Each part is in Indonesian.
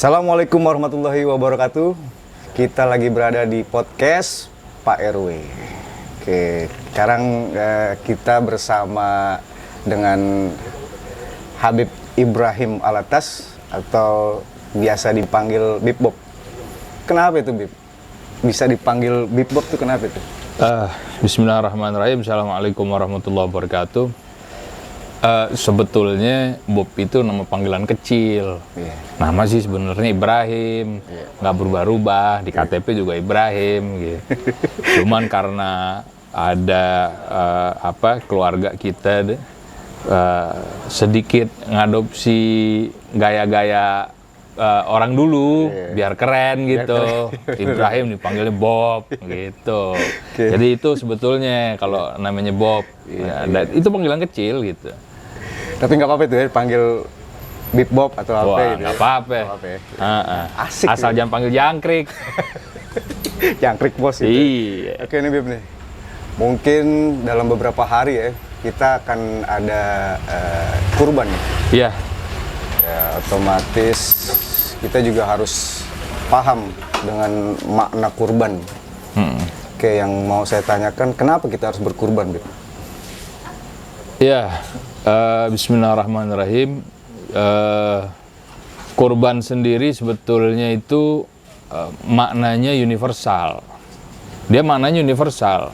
Assalamualaikum warahmatullahi wabarakatuh. Kita lagi berada di podcast Pak RW. Oke, sekarang kita bersama dengan Habib Ibrahim Alatas atau biasa dipanggil Bib Bob. Kenapa itu Bib? Bisa dipanggil Bib Bob itu kenapa itu? Bismillahirrahmanirrahim. Assalamualaikum warahmatullahi wabarakatuh. Sebetulnya Bob itu nama panggilan kecil. Nama sih sebenarnya Ibrahim, nggak berubah-ubah, di KTP juga Ibrahim gitu. Cuman karena ada keluarga kita sedikit ngadopsi gaya-gaya orang dulu, biar keren gitu. Ibrahim dipanggilnya Bob gitu. Jadi itu sebetulnya kalau namanya Bob, itu panggilan kecil gitu. Tapi nggak apa-apa itu ya, panggil Bib Bob atau apa gitu. Nggak apa-apa. Asik. Asal ya? jangan panggil jangkrik. Jangkrik bos gitu. Iya. Oke nih Bib nih. Mungkin dalam beberapa hari ya, kita akan ada kurban nih. Iya. Ya, otomatis kita juga harus paham dengan makna kurban. Oke, yang mau saya tanyakan, kenapa kita harus berkurban, Bib? Ya, Bismillahirrahmanirrahim. Kurban sendiri sebetulnya itu maknanya universal. Dia maknanya universal.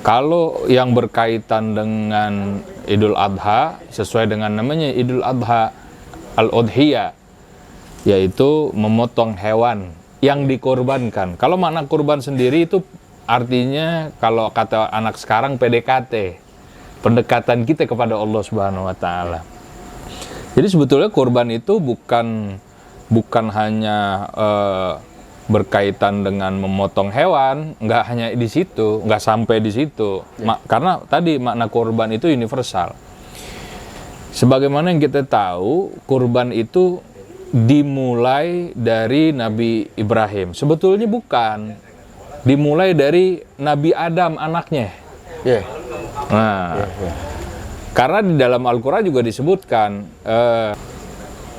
Kalau yang berkaitan dengan Idul Adha, sesuai dengan namanya Idul Adha Al-Udhiyah, yaitu memotong hewan yang dikorbankan. Kalau makna kurban sendiri itu artinya, kalau kata anak sekarang, PDKT. Pendekatan kita kepada Allah Subhanahu wa Ta'ala. Jadi sebetulnya kurban itu bukan hanya berkaitan dengan memotong hewan, nggak hanya di situ, nggak sampai di situ. Karena tadi makna kurban itu universal. Sebagaimana yang kita tahu, kurban itu dimulai dari Nabi Ibrahim. Sebetulnya bukan. Dimulai dari Nabi Adam, anaknya. Karena di dalam Al-Quran juga disebutkan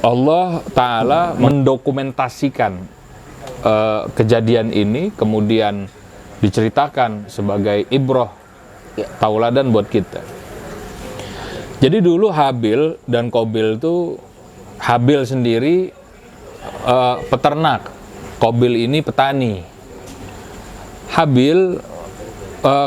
Allah Ta'ala mendokumentasikan kejadian ini, kemudian diceritakan sebagai ibrah, tauladan buat kita. Jadi dulu Habil dan Qabil itu, Habil sendiri peternak, Qabil ini petani. Habil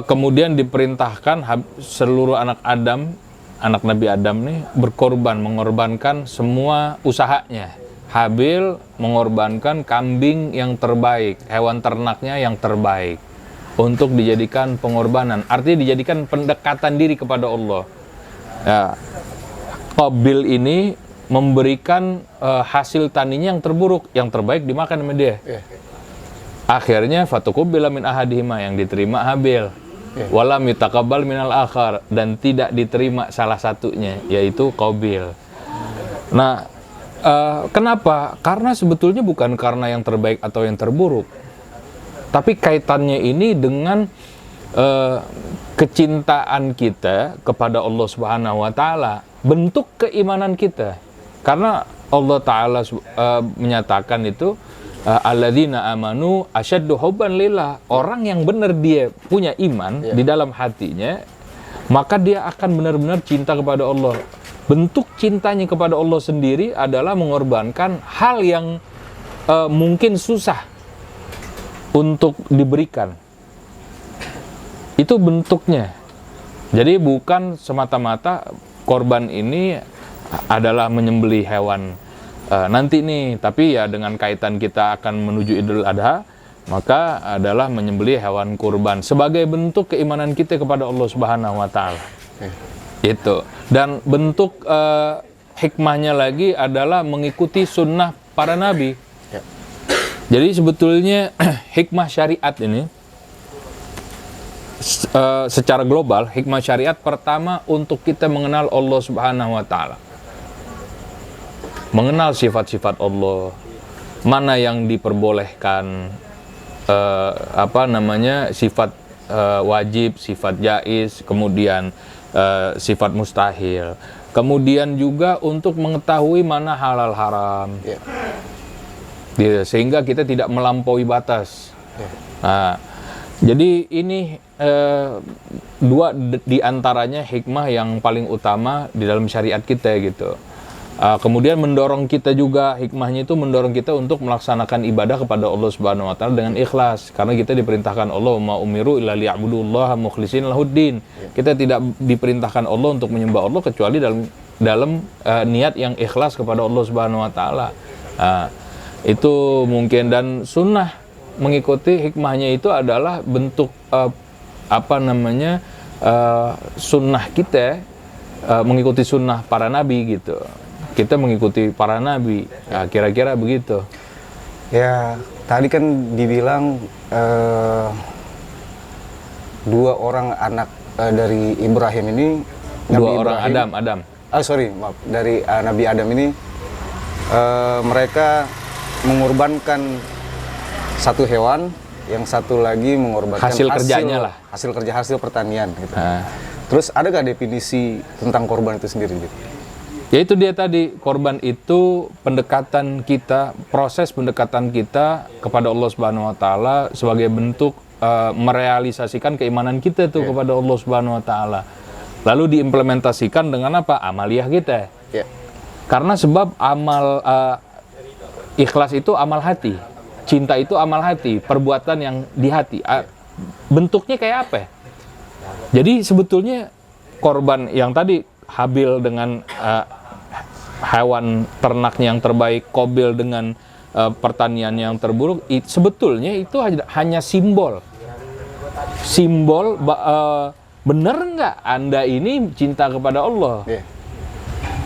kemudian diperintahkan seluruh anak Adam, anak Nabi Adam nih, mengorbankan semua usahanya. Habil mengorbankan kambing yang terbaik, hewan ternaknya yang terbaik, untuk dijadikan pengorbanan. Artinya dijadikan pendekatan diri kepada Allah. Ya. Qabil ini memberikan hasil taninya yang terburuk, yang terbaik dimakan sama dia. Akhirnya fatuqubila min ahadihima, yang diterima Habil, walam yutaqabbal minal akhar, dan tidak diterima salah satunya, yaitu Qabil. Nah, kenapa? Karena sebetulnya bukan karena yang terbaik atau yang terburuk, tapi kaitannya ini dengan kecintaan kita kepada Allah Subhanahu wa Ta'ala, bentuk keimanan kita. Karena Allah Ta'ala menyatakan itu, alladzina amanu asyaddu hubban lillah. Orang yang benar dia punya iman di dalam hatinya, maka dia akan benar-benar cinta kepada Allah. Bentuk cintanya kepada Allah sendiri adalah mengorbankan hal yang mungkin susah untuk diberikan. Itu bentuknya. Jadi bukan semata-mata korban ini adalah menyembelih hewan nanti nih, tapi ya dengan kaitan kita akan menuju Idul Adha, maka adalah menyembelih hewan kurban sebagai bentuk keimanan kita kepada Allah Subhanahu wa Ta'ala. Itu. Dan bentuk hikmahnya lagi adalah mengikuti sunnah para nabi. Jadi sebetulnya hikmah syariat ini secara global, hikmah syariat pertama untuk kita mengenal Allah Subhanahu wa Ta'ala. Mengenal sifat-sifat Allah, mana yang diperbolehkan, sifat wajib, sifat jaiz, kemudian sifat mustahil. Kemudian juga untuk mengetahui mana halal haram. Sehingga kita tidak melampaui batas. Nah, jadi ini dua di antaranya hikmah yang paling utama di dalam syariat kita gitu. Kemudian mendorong kita juga, hikmahnya itu mendorong kita untuk melaksanakan ibadah kepada Allah Subhanahu wa taala dengan ikhlas, karena kita diperintahkan Allah ma umiru illa liya'budullaha mukhlishina lahuddin. Kita tidak diperintahkan Allah untuk menyembah Allah kecuali dalam niat yang ikhlas kepada Allah Subhanahu wa taala. Itu mungkin, dan sunnah mengikuti hikmahnya itu adalah bentuk sunnah kita, mengikuti sunnah para nabi gitu. Kita mengikuti para nabi, nah, kira-kira begitu. Ya, tadi kan dibilang dua orang anak dari Ibrahim ini, Dua orang Adam. Maaf, dari Nabi Adam ini mereka mengorbankan satu hewan, yang satu lagi mengorbankan Hasil kerjanya lah. hasil pertanian gitu. Terus ada nggak definisi tentang korban itu sendiri gitu? Ya itu dia tadi, korban itu pendekatan kita, proses pendekatan kita kepada Allah Subhanahu wa taala sebagai bentuk merealisasikan keimanan kita tuh kepada Allah Subhanahu wa taala. Lalu diimplementasikan dengan apa? Amaliyah kita. Karena sebab amal ikhlas itu amal hati. Cinta itu amal hati, perbuatan yang di hati. Bentuknya kayak apa? Jadi sebetulnya korban yang tadi Habil dengan hewan ternaknya yang terbaik, Qabil dengan pertanian yang terburuk, sebetulnya itu hanya simbol. Benar nggak Anda ini cinta kepada Allah?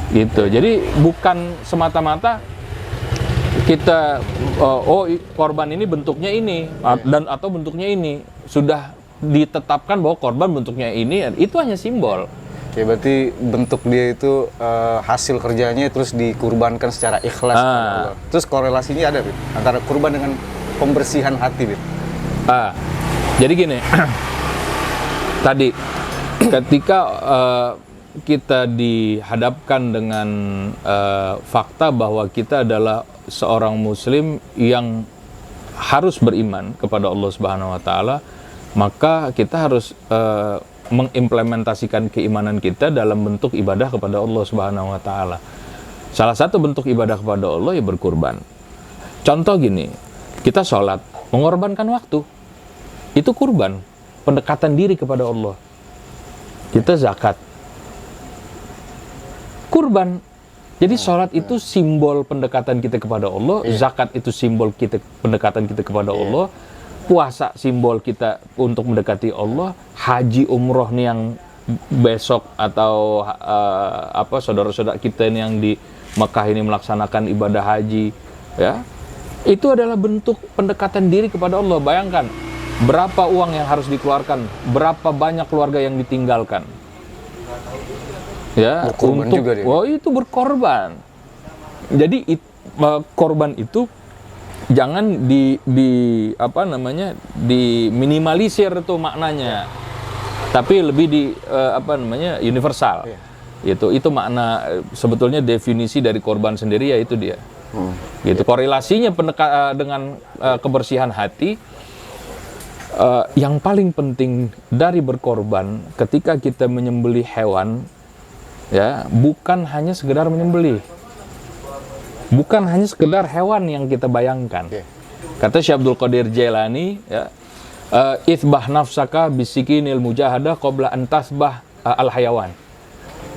Gitu. Jadi bukan semata-mata kita korban ini bentuknya ini dan atau bentuknya ini, sudah ditetapkan bahwa korban bentuknya ini, itu hanya simbol. Oke, berarti bentuk dia itu hasil kerjanya terus dikurbankan secara ikhlas kepada Allah. Terus korelasinya ada, Bit, antara kurban dengan pembersihan hati, Bit. Jadi gini, tadi ketika kita dihadapkan dengan fakta bahwa kita adalah seorang muslim yang harus beriman kepada Allah Subhanahu wa taala, maka kita harus mengimplementasikan keimanan kita dalam bentuk ibadah kepada Allah Subhanahu wa taala. Salah satu bentuk ibadah kepada Allah ya berkurban. Contoh gini, kita sholat, mengorbankan waktu. Itu kurban, pendekatan diri kepada Allah. Kita zakat, kurban. Jadi sholat itu simbol pendekatan kita kepada Allah, zakat itu simbol pendekatan kita kepada Allah, puasa simbol kita untuk mendekati Allah, haji umroh nih yang besok atau saudara-saudara kita ini yang di Mekah ini melaksanakan ibadah haji, ya, itu adalah bentuk pendekatan diri kepada Allah. Bayangkan berapa uang yang harus dikeluarkan, berapa banyak keluarga yang ditinggalkan, ya, berkorban untuk juga dia. Itu berkorban. Jadi korban itu jangan diminimalisir tuh maknanya, tapi lebih universal. Itu makna sebetulnya definisi dari korban sendiri, ya itu dia. Gitu. Korelasinya dengan kebersihan hati. Yang paling penting dari berkorban ketika kita menyembelih hewan, ya, bukan hanya sekedar menyembelih. Bukan hanya sekedar hewan yang kita bayangkan. Kata Syekh Abdul Qadir Jailani, ya, itsbah nafsaka bisikinil mujahadah qabla an tasbah al hayawan.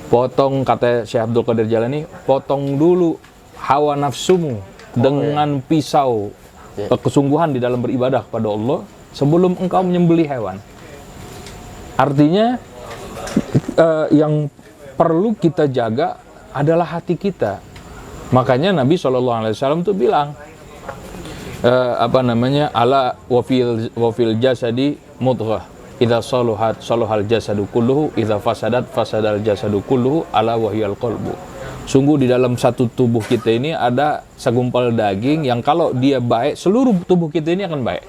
Potong, kata Syekh Abdul Qadir Jailani, potong dulu hawa nafsumu dengan pisau kesungguhan di dalam beribadah kepada Allah sebelum engkau menyembelih hewan. Artinya yang perlu kita jaga adalah hati kita. Makanya Nabi SAW tuh bilang ala wafil jasadi mudghah idza saluhal jasadu kulluhu idza fasadal jasadu kulluhu ala wahyal qalbu. Sungguh di dalam satu tubuh kita ini ada segumpal daging yang kalau dia baik, seluruh tubuh kita ini akan baik.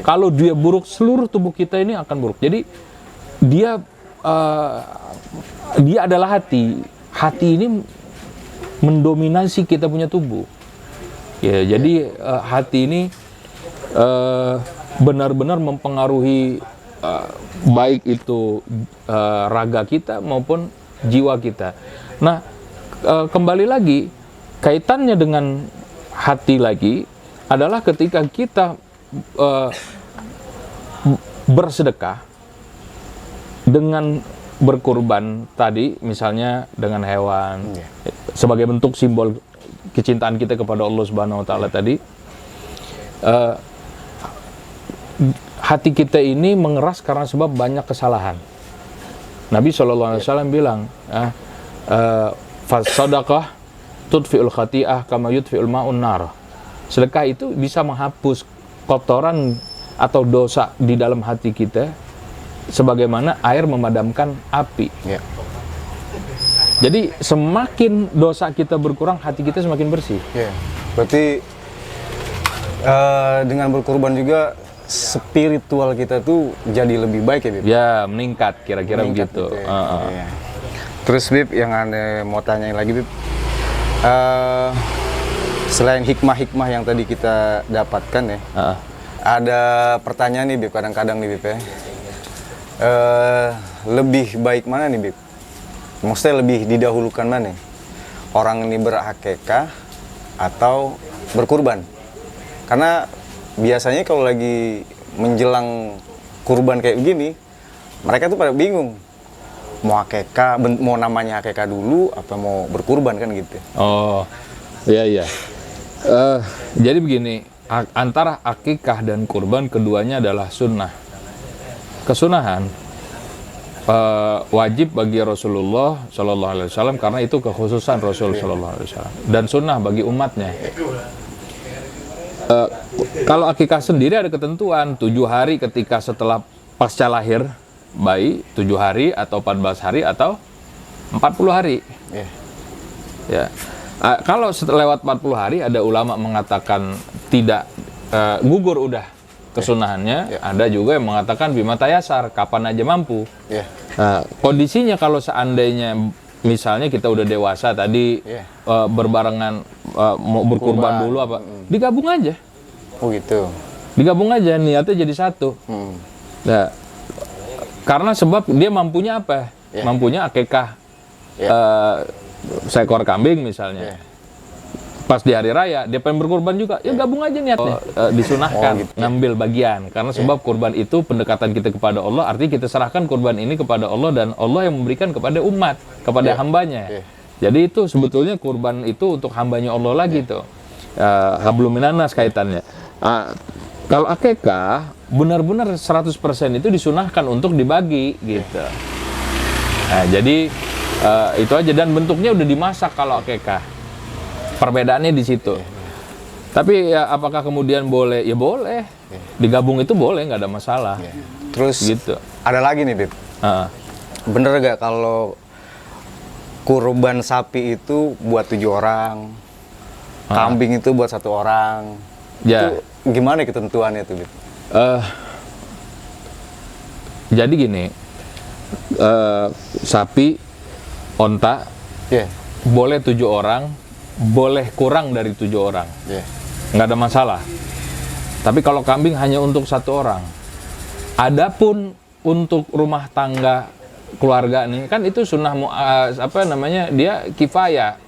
Kalau dia buruk, seluruh tubuh kita ini akan buruk. Jadi dia adalah hati. Hati ini mendominasi kita punya tubuh. Ya, jadi hati ini benar-benar mempengaruhi baik itu raga kita maupun jiwa kita. Nah, kembali lagi kaitannya dengan hati lagi adalah ketika kita bersedekah dengan berkurban tadi, misalnya dengan hewan, sebagai bentuk simbol kecintaan kita kepada Allah Subhanahu Wa Taala tadi, hati kita ini mengeras karena sebab banyak kesalahan. Nabi SAW bilang, "Fasadaqah tudfi'ul khati'ah kama yudfi'ul ma'un nar." Sedekah itu bisa menghapus kotoran atau dosa di dalam hati kita sebagaimana air memadamkan api. Ya. Jadi semakin dosa kita berkurang, hati kita semakin bersih. Ya. Berarti dengan berkorban juga spiritual kita tuh jadi lebih baik ya, Bib? Ya, meningkat kira-kira Meningkat begitu. gitu ya. Iya. Terus Bib, yang Anda mau tanyain lagi, Bib, selain hikmah-hikmah yang tadi kita dapatkan ya, ada pertanyaan nih, Bib, kadang-kadang nih, Bib, ya. Lebih baik mana nih, Bib? Maksudnya lebih didahulukan mana? Orang ini berakekah atau berkurban? Karena biasanya kalau lagi menjelang kurban kayak begini, mereka tuh pada bingung. Mau akekah, mau namanya akekah dulu, apa mau berkurban kan gitu. Oh, iya. Jadi begini, antara akikah dan kurban keduanya adalah sunnah. Kesunahan wajib bagi Rasulullah Shallallahu Alaihi Wasallam karena itu kekhususan Rasul Shallallahu Alaihi Wasallam, dan sunnah bagi umatnya. Kalau akikah sendiri ada ketentuan 7 hari ketika setelah pasca lahir bayi, 7 hari atau 14 hari atau 40 hari. Ya. Kalau lewat 40 hari ada ulama mengatakan tidak gugur udah kesunahannya, ada juga yang mengatakan bima tayasar, kapan aja mampu. Kondisinya kalau seandainya misalnya kita udah dewasa tadi, berbarengan mau berkurban dulu apa, digabung aja. Oh gitu. Digabung aja, niatnya jadi satu. Nah, karena sebab dia mampunya apa? Mampunya akikah seekor kambing misalnya. Pas di hari raya dia pengen berkurban juga, ya gabung aja niatnya. Disunahkan gitu. ngambil bagian, karena sebab kurban itu pendekatan kita kepada Allah, artinya kita serahkan kurban ini kepada Allah dan Allah yang memberikan kepada umat, kepada hambanya. Jadi itu sebetulnya kurban itu untuk hambanya Allah lagi tuh. Hablum minanas kaitannya. Kalau akikah benar-benar 100% itu disunahkan untuk dibagi gitu. Nah, jadi itu aja, dan bentuknya udah dimasak kalau akikah. Perbedaannya di situ. Tapi ya apakah kemudian boleh? Ya boleh. Digabung itu boleh, nggak ada masalah. Terus gitu. Ada lagi nih, Bib. Bener gak kalau kurban sapi itu buat 7 orang, kambing itu buat 1 orang? Ya. Itu gimana ketentuannya tuh, Bib? Jadi gini, sapi, onta, boleh 7 orang, boleh kurang dari 7 orang, nggak ada masalah. Tapi kalau kambing hanya untuk 1 orang. Adapun untuk rumah tangga keluarga nih, kan itu sunnah dia kifayah.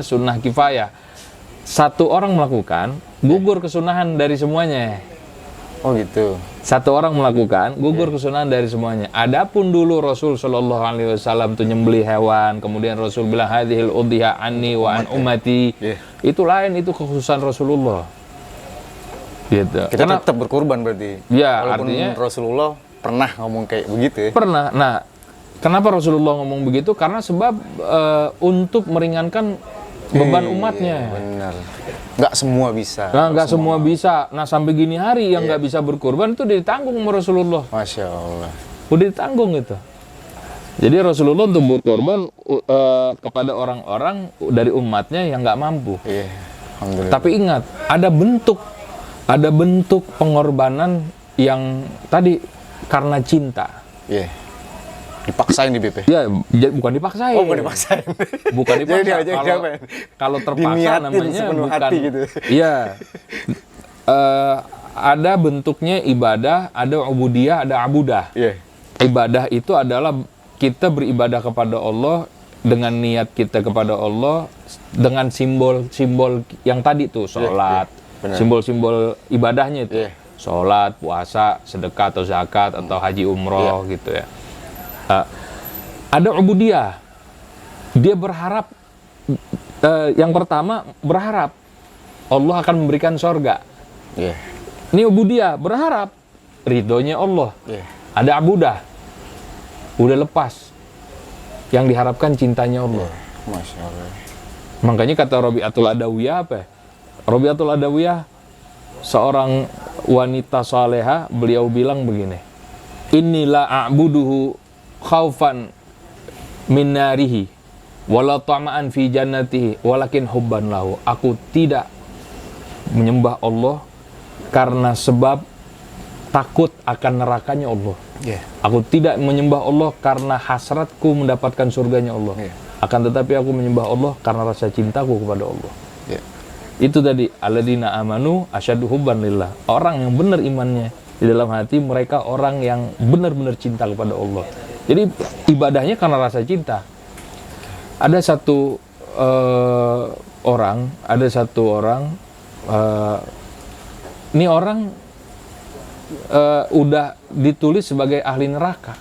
Sunnah kifayah. 1 orang melakukan, gugur kesunahan dari semuanya. Oh gitu. 1 orang melakukan, gugur kesunahan dari semuanya. Adapun dulu Rasul Shallallahu Alaihi Wasallam tuh nyembelih hewan, kemudian Rasul bilang hadhil udhiya anni wa an ummati. Itu lain, itu kekhususan Rasulullah. Gitu. Kita tetap berkurban berarti. Ya, walaupun artinya Rasulullah pernah ngomong kayak begitu ya. Pernah. Nah, kenapa Rasulullah ngomong begitu? Karena sebab untuk meringankan beban umatnya. Benar. Nggak semua bisa. Nah, nggak semua bisa. Nah, sampai gini hari yang nggak bisa berkurban itu ditanggung sama Rasulullah. Masya Allah. Udah ditanggung itu. Jadi Rasulullah untuk berkorban kepada orang-orang dari umatnya yang nggak mampu. Alhamdulillah. Tapi ingat, ada bentuk pengorbanan yang tadi karena cinta. Dipaksain di BP. Ya, bukan dipaksain. Oh, bukan dipaksain. Bukan dipaksa. Jadi Kalau terpaksa diniatin namanya sepenuh bukan. hati gitu. Iya. Ada bentuknya ibadah, ada ubudiyah, ada abudah. Iya. Ibadah itu adalah kita beribadah kepada Allah dengan niat kita kepada Allah dengan simbol-simbol yang tadi tuh, sholat, benar. simbol-simbol ibadahnya itu. Iya. Sholat, puasa, sedekah atau zakat atau haji umroh gitu ya. Ada ubudiyah. Dia berharap yang pertama berharap Allah akan memberikan sorga. Iya. Ini ubudiyah, berharap ridhonya Allah. Iya. Ada abudah, udah lepas. Yang diharapkan cintanya Allah. Masya Allah. Makanya kata Rabi'atul Adawiyah apa ya? Rabi'atul Adawiyah seorang wanita saleha, beliau bilang begini, inilah a'buduhu khaufan min narihi wala ta'ma'an fi jannatihi walakin hubban lahu. Aku tidak menyembah Allah karena sebab takut akan nerakanya Allah. Iya. Aku tidak menyembah Allah karena hasratku mendapatkan surganya Allah. Iya. Akan tetapi aku menyembah Allah karena rasa cintaku kepada Allah. Iya. Itu tadi, alladzina amanu asyaddu hubban lillah. Orang yang benar imannya di dalam hati mereka orang yang benar-benar cinta kepada Allah. Jadi ibadahnya karena rasa cinta. Ada satu orang, ini orang udah ditulis sebagai ahli neraka.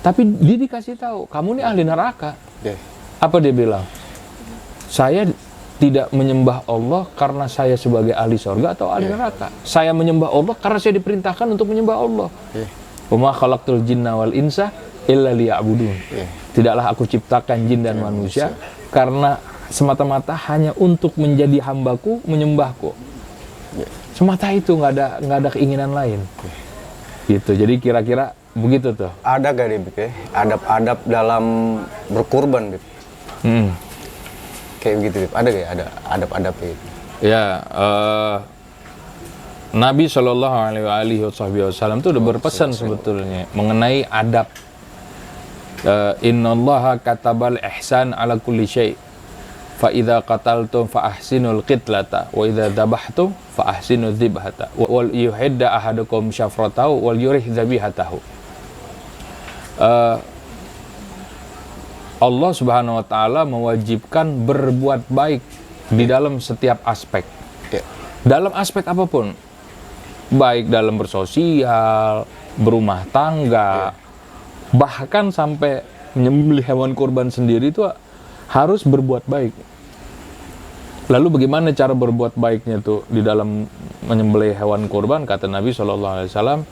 Tapi dia dikasih tahu, kamu ini ahli neraka. Iya. Apa dia bilang? Saya tidak menyembah Allah karena saya sebagai ahli surga atau ahli neraka. Saya menyembah Allah karena saya diperintahkan untuk menyembah Allah. Wa ma khalaqtul jinna wal insa illa liya'budun. Tidaklah aku ciptakan jin dan manusia karena semata-mata hanya untuk menjadi hambaku, menyembahku. Semata itu, nggak ada keinginan lain. Gitu. Jadi kira-kira begitu tuh. Ada gak deh, Bib, ya? Adab-adab dalam berkurban, Bib? Kayak begitu, Bib. Ada gak ya? Ada adab-adab gitu? Ya, Nabi Shallallahu Alaihi Wasallam itu udah berpesan sebetulnya mengenai adab. Innallaha katabal ihsan ala kulli syai'. Fa idza qataltum fa ahsinul qitlata wa idza dabahtum fa ahsinudz dzibhata wal yuhidda ahadukum syafratahu wal yurih dzabihatahu. Allah Subhanahu wa taala mewajibkan berbuat baik di dalam setiap aspek. Dalam aspek apapun. Baik dalam bersosial, berumah tangga, bahkan sampai menyembelih hewan kurban sendiri itu harus berbuat baik. Lalu bagaimana cara berbuat baiknya tuh di dalam menyembelih hewan kurban? Kata Nabi SAW,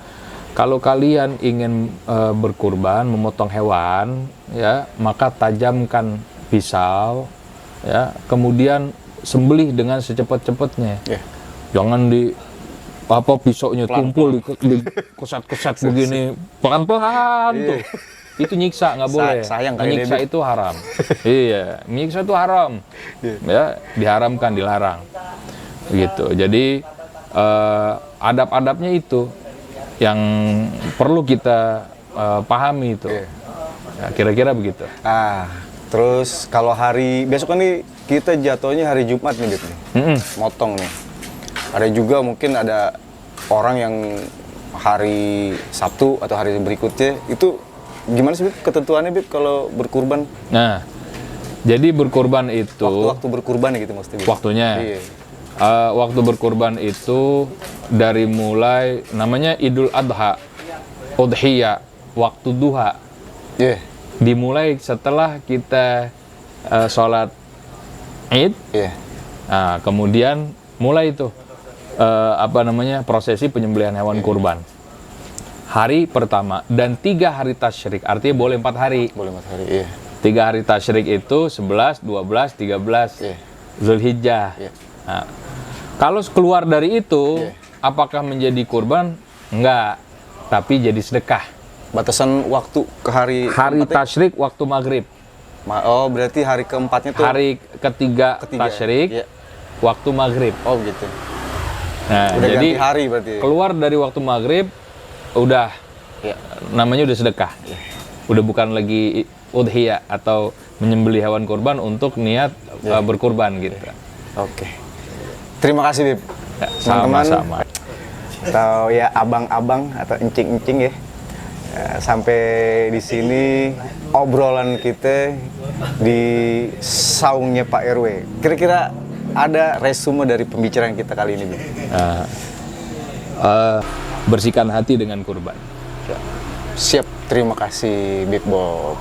kalau kalian ingin berkurban, memotong hewan, ya, maka tajamkan pisau, ya, kemudian sembelih dengan secepat-cepatnya. Jangan pisaunya tumpul di kesat-kesat begini, pelan-pelan tuh. Itu nyiksa, nggak boleh. Sayang menyiksa itu haram. Iya, menyiksa itu haram. Ya, diharamkan, dilarang. Gitu. Jadi adab-adabnya itu yang perlu kita pahami itu. Nah, kira-kira begitu. Terus kalau hari besok kan nih kita jatuhnya hari Jumat nih, Bib, nih. Motong nih. Ada juga mungkin ada orang yang hari Sabtu atau hari berikutnya itu gimana sih, Bib, ketentuannya, Bib, kalau berkurban? Nah, jadi berkurban itu waktu berkurban gitu maksudnya, Bib. Waktunya. Iya. Waktu berkurban itu dari mulai namanya Idul Adha, Udhiyah, waktu duha. Iya. Dimulai setelah kita sholat Id. Iya. Nah, kemudian mulai itu prosesi penyembelihan hewan kurban. Hari pertama dan 3 hari tasyrik, artinya boleh 4 hari. Boleh 4 hari, iya. 3 hari tasyrik itu 11, 12, 13 Zulhijjah. Nah, kalau keluar dari itu, apakah menjadi kurban? Enggak, tapi jadi sedekah. Batasan waktu ke hari Tasyrik waktu maghrib. Oh, berarti hari keempatnya tuh? Hari ketiga. Tasyrik, waktu maghrib. Oh, gitu. Nah, udah jadi ganti hari berarti. Keluar dari waktu maghrib, udah Ya. namanya udah sedekah. Udah bukan lagi udhiyah atau menyembelih hewan kurban untuk niat berkurban gitu. Oke. Terima kasih, Bib. Ya, Teman-teman, sama-sama. atau ya abang-abang atau encing-encing ya. Sampai di sini obrolan kita di saungnya Pak RW. Kira-kira ada resume dari pembicaraan kita kali ini, Bib? Bersihkan hati dengan kurban. Siap, terima kasih Bib Bob.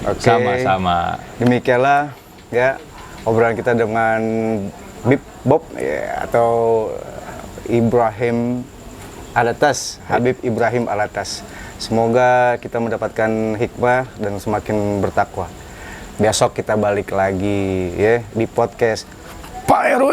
Oke. Sama-sama. Demikianlah ya obrolan kita dengan Bib Bob ya, atau Ibrahim Alatas, Habib Ibrahim Alatas. Semoga kita mendapatkan hikmah dan semakin bertakwa. Besok kita balik lagi ya di podcast Pak RW.